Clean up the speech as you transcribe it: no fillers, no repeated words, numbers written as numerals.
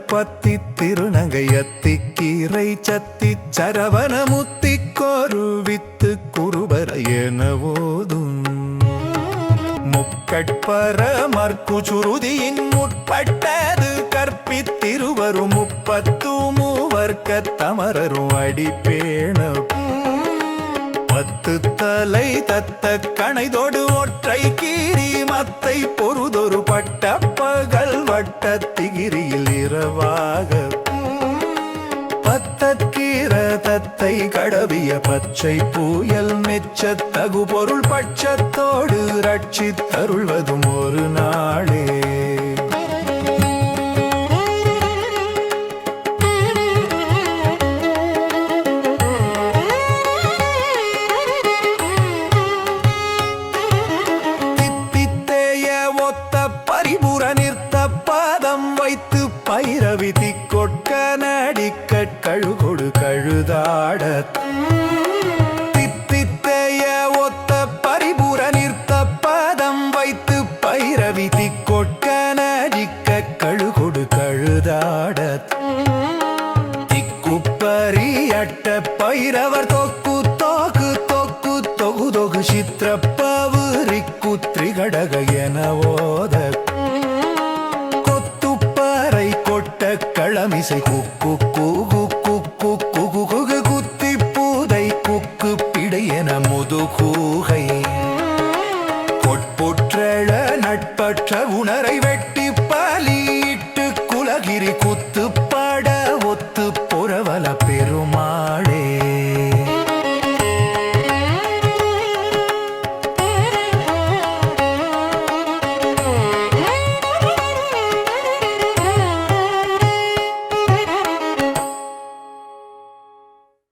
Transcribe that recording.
பத்தி திருநங்கையத்திக்கீரை சத்தி சரவண முத்திக்கொரு வித்து குருபர என ஓதும் முக்கட்பர மற்குச்சுருதியின் முற்பட்டது கற்பித்திருவரும் முப்பத்து மூவர்க்க தமரரும் அடிப்பேண பத்து தலை தத்த கணைதோடு ஒற்றை கீரி மத்தை பொருதொரு பட்ட பகல் வட்டத்திகிரியில் இரவாக பத்தற்கீர தத்தை கடவிய பச்சை பூயல் மெச்ச தகு பொருள் பட்சத்தோடு ரட்சித்தருள்வதும் ஒரு நாளே. பைரவி திக்கொட்க நடிக்கழுகொடு கழுதாட தித்தித்தேய ஒத்த பரிபுர நிறுத்த பாதம் வைத்து பைரவி திக்கொட்க நடிக்க கழுகொடு கழுதாட திக்குப்பரி அட்ட பைரவர் தொக்கு தோக்கு தொக்கு தொகு தொகு சித்திரப்பவு ரிக்கு திரிகடக என ஓத களமிசை குக்கு குகு குக்கு குகு குகு குத்தி பூதை குக்கு பிடையென முதுகூகை கொட்புற்றழ நட்பற்ற உணரை வெட்டி பாலிட்டு குலகிரி குத்து பாட ஒத்து புறவல பெரும்